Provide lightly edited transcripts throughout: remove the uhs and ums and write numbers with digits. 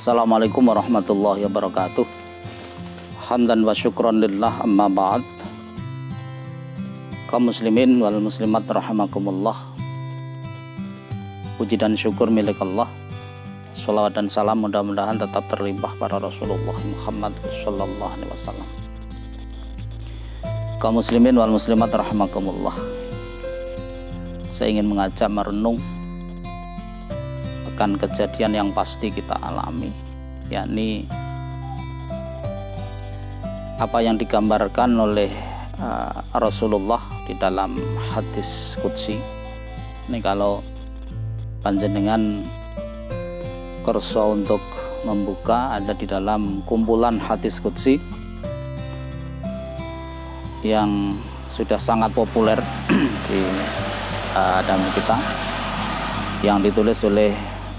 Assalamualaikum warahmatullahi wabarakatuh. Hamdan wa syukran lillah, amma ba'd. Kaum muslimin wal muslimat rahimakumullah. Puji dan syukur milik Allah. Shalawat dan salam mudah-mudahan tetap terlimpah pada Rasulullah Muhammad sallallahu alaihi wasallam. Kaum muslimin wal muslimat rahimakumullah. Saya ingin mengajak merenung akan kejadian yang pasti kita alami, yakni apa yang digambarkan oleh Rasulullah di dalam hadis qudsi. Ini kalau panjenengan kerso untuk membuka, ada di dalam kumpulan hadis qudsi yang sudah sangat populer di dalam kita, yang ditulis oleh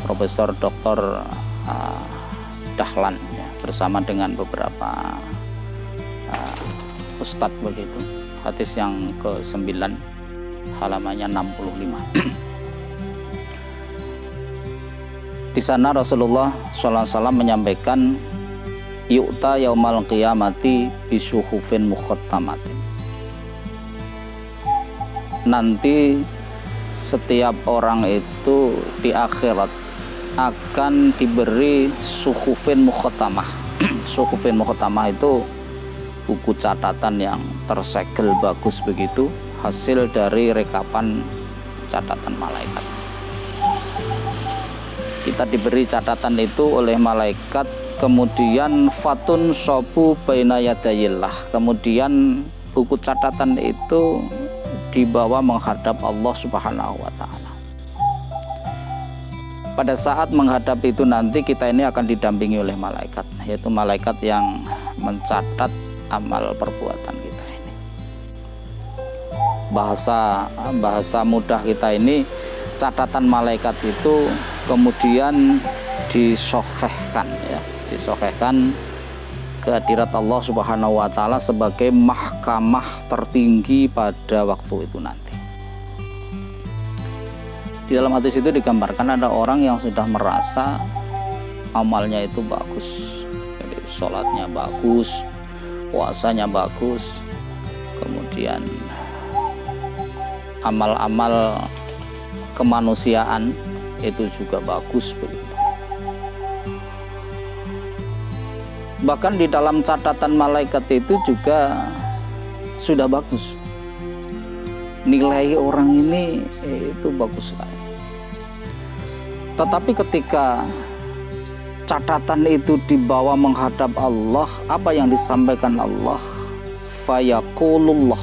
Profesor Dr. Dahlan ya, bersama dengan beberapa ustadz begitu. Hadis yang ke-9 halamannya 65. Di sana Rasulullah SAW menyampaikan, yu'ta yaumal qiyamati bisuhufin mukhattamatin. Nanti setiap orang itu di akhirat akan diberi suhufin mukhattamah. Suhufin mukhattamah itu buku catatan yang tersegel bagus begitu, hasil dari rekapan catatan malaikat. Kita diberi catatan itu oleh malaikat, kemudian fatun sobu baina yadayillah, kemudian buku catatan itu dibawa menghadap Allah Subhanahu wa ta'ala. Pada saat menghadap itu nanti kita ini akan didampingi oleh malaikat, yaitu malaikat yang mencatat amal perbuatan kita ini. Bahasa mudah kita ini, catatan malaikat itu kemudian disohhehkan ya, disohhehkan ke hadirat Allah Subhanahu wa ta'ala sebagai mahkamah tertinggi pada waktu itu nanti. Di dalam hadis itu digambarkan ada orang yang sudah merasa amalnya itu bagus, jadi sholatnya bagus, puasanya bagus, kemudian amal-amal kemanusiaan itu juga bagus begitu. Bahkan di dalam catatan malaikat itu juga sudah bagus, nilai orang ini itu bagus sekali. Tetapi ketika catatan itu dibawa menghadap Allah, apa yang disampaikan Allah? Fayaqulullah,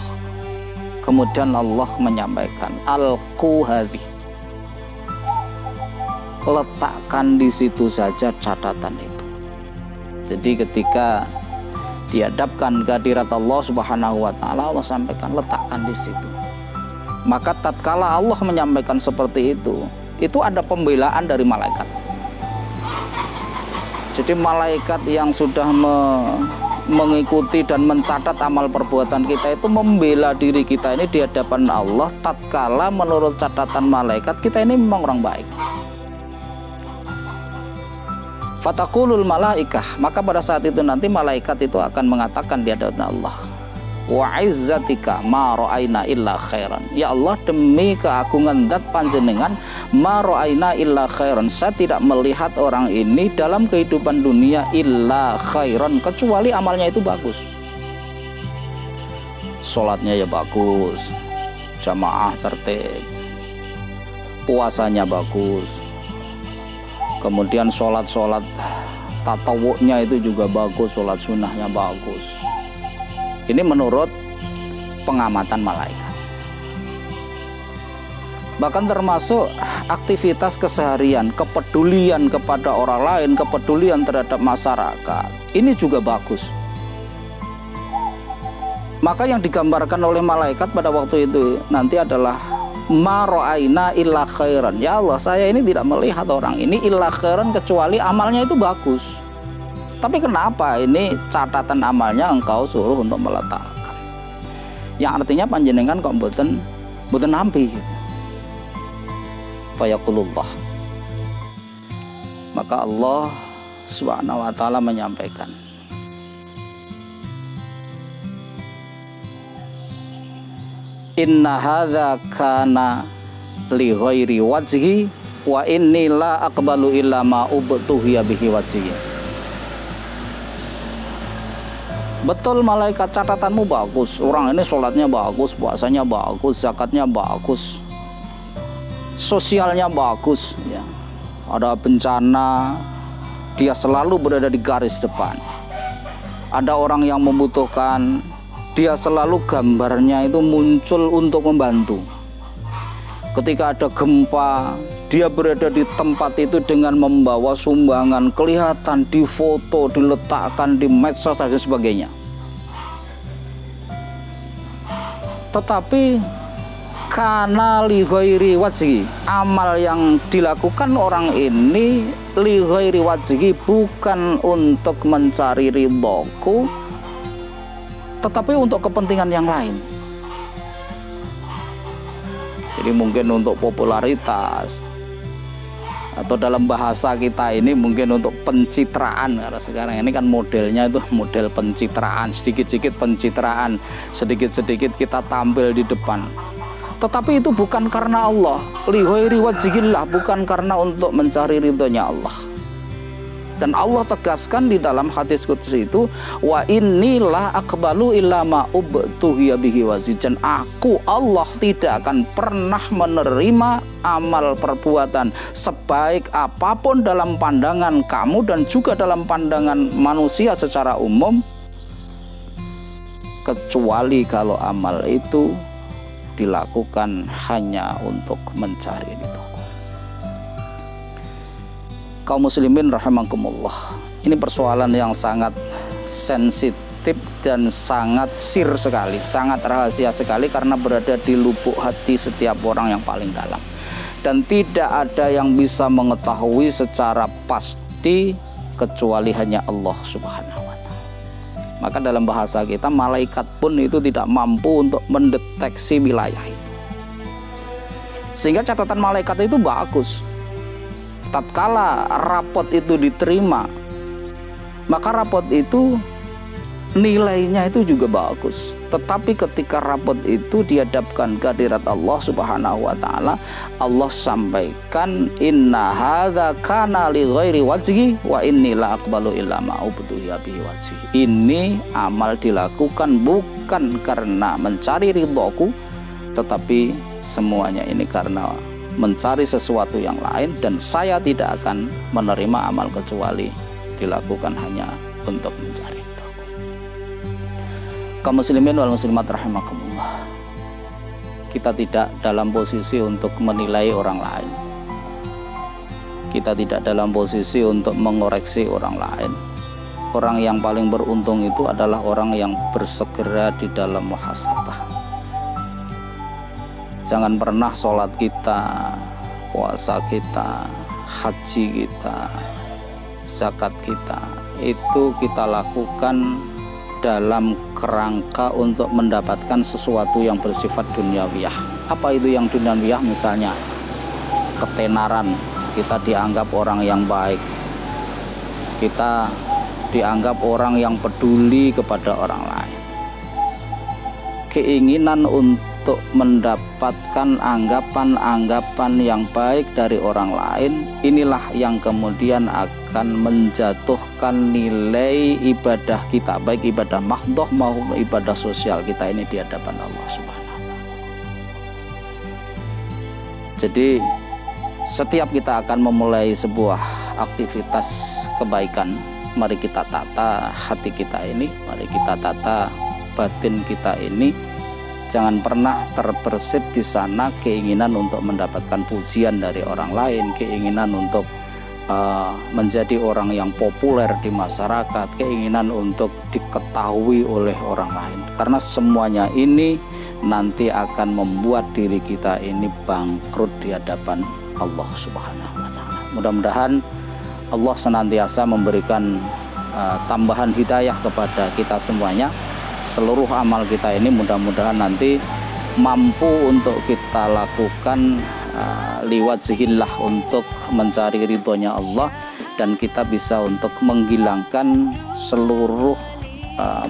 kemudian Allah menyampaikan, alqu hadhi, letakkan di situ saja catatan itu. Jadi ketika dihadapkan ke hadirat Allah Subhanahu wa ta'ala, Allah sampaikan, letakkan di situ. Maka tatkala Allah menyampaikan seperti itu ada pembelaan dari malaikat. Jadi malaikat yang sudah mengikuti dan mencatat amal perbuatan kita itu membela diri kita ini di hadapan Allah, tatkala menurut catatan malaikat kita ini memang orang baik. Fataqulul malaikah, maka pada saat itu nanti malaikat itu akan mengatakan di hadapan Allah, wa izzatika ma ra'aina illa khairan. Ya Allah, demi keagungan zat panjenengan, ma ra'aina illa khairan, saya tidak melihat orang ini dalam kehidupan dunia illa khairan, kecuali amalnya itu bagus. Sholatnya ya bagus, jamaah tertib, puasanya bagus, kemudian sholat tatawuknya itu juga bagus, sholat sunnahnya bagus. Ini menurut pengamatan malaikat. Bahkan termasuk aktivitas keseharian, kepedulian kepada orang lain, kepedulian terhadap masyarakat, ini juga bagus. Maka yang digambarkan oleh malaikat pada waktu itu nanti adalah ma ra'aina illa khairan. Ya Allah, saya ini tidak melihat orang ini illa khairan, kecuali amalnya itu bagus. Tapi kenapa ini catatan amalnya engkau suruh untuk meletakkan? Yang artinya panjenengan kok mboten nampi gitu. Fayaqulullah. Maka Allah Subhanahu wa ta'ala menyampaikan, inna hadza kana li ghairi wajhi wa inni la aqbalu illa ma ubtuhiya bihi wajhi. Betul malaikat, catatanmu bagus, orang ini sholatnya bagus, puasanya bagus, zakatnya bagus, sosialnya bagus ya. Ada bencana, dia selalu berada di garis depan. Ada orang yang membutuhkan, dia selalu gambarnya itu muncul untuk membantu. Ketika ada gempa, dia berada di tempat itu dengan membawa sumbangan, kelihatan di foto, diletakkan di medsos dan sebagainya. Tetapi kana li ghairi wajhi, amal yang dilakukan orang ini li ghairi wajhi, bukan untuk mencari ridhoku, tetapi untuk kepentingan yang lain. Jadi mungkin untuk popularitas, atau dalam bahasa kita ini mungkin untuk pencitraan, karena sekarang ini kan modelnya itu model pencitraan, sedikit-sedikit pencitraan, sedikit-sedikit kita tampil di depan. Tetapi itu bukan karena Allah, li ghairi wajhillah, bukan karena untuk mencari ridhonya Allah. Dan Allah tegaskan di dalam hadis qudsi itu, wa innilah aqbalu illa ma ubtuhiya bihi wajhi, dan aku Allah tidak akan pernah menerima amal perbuatan sebaik apapun dalam pandangan kamu dan juga dalam pandangan manusia secara umum, kecuali kalau amal itu dilakukan hanya untuk mencari ridho. Kaum muslimin rahimakumullah, ini persoalan yang sangat sensitif dan sangat sir sekali, sangat rahasia sekali, karena berada di lubuk hati setiap orang yang paling dalam, dan tidak ada yang bisa mengetahui secara pasti kecuali hanya Allah Subhanahu wa ta'ala. Maka dalam bahasa kita, malaikat pun itu tidak mampu untuk mendeteksi wilayah itu. Sehingga catatan malaikat itu bagus. Tatkala rapot itu diterima, maka rapot itu nilainya itu juga bagus. Tetapi ketika rapot itu dihadapkan ke hadirat Allah Subhanahu wa ta'ala, Allah sampaikan, inna hadza kana li ghairi wajhi wa inni la aqbalu illa ma ubtuhiya bihi wajhi. Ini amal dilakukan bukan karena mencari ridhoku, tetapi semuanya ini karena mencari sesuatu yang lain, dan saya tidak akan menerima amal kecuali dilakukan hanya untuk mencari itu. Kaum muslimin wal muslimat rahimakumullah, kita tidak dalam posisi untuk menilai orang lain, kita tidak dalam posisi untuk mengoreksi orang lain. Orang yang paling beruntung itu adalah orang yang bersegera di dalam muhasabah. Jangan pernah sholat kita, puasa kita, haji kita, zakat kita, itu kita lakukan dalam kerangka untuk mendapatkan sesuatu yang bersifat duniawiyah. Apa itu yang duniawiyah? Misalnya ketenaran, kita dianggap orang yang baik, kita dianggap orang yang peduli kepada orang lain. Keinginan untuk mendapatkan anggapan-anggapan yang baik dari orang lain, inilah yang kemudian akan menjatuhkan nilai ibadah kita, baik ibadah mahdhah maupun ibadah sosial kita ini di hadapan Allah Subhanahu wa ta'ala. Jadi setiap kita akan memulai sebuah aktivitas kebaikan, mari kita tata hati kita ini, mari kita tata batin kita ini. Jangan pernah terbersit di sana keinginan untuk mendapatkan pujian dari orang lain, keinginan untuk menjadi orang yang populer di masyarakat, keinginan untuk diketahui oleh orang lain. Karena semuanya ini nanti akan membuat diri kita ini bangkrut di hadapan Allah Subhanahu wa ta'ala. Mudah-mudahan Allah senantiasa memberikan tambahan hidayah kepada kita semuanya. Seluruh amal kita ini mudah-mudahan nanti mampu untuk kita lakukan liwajhillah, untuk mencari ridhonya Allah, dan kita bisa untuk menghilangkan seluruh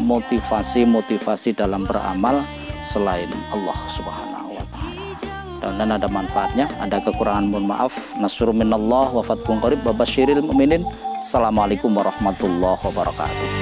motivasi-motivasi dalam beramal selain Allah Subhanahu wa taala. Dan ada manfaatnya, ada kekurangan mohon maaf. Nasrun minallah wa fathun qarib wa basyiril mu'minin. Assalamualaikum warahmatullahi wabarakatuh.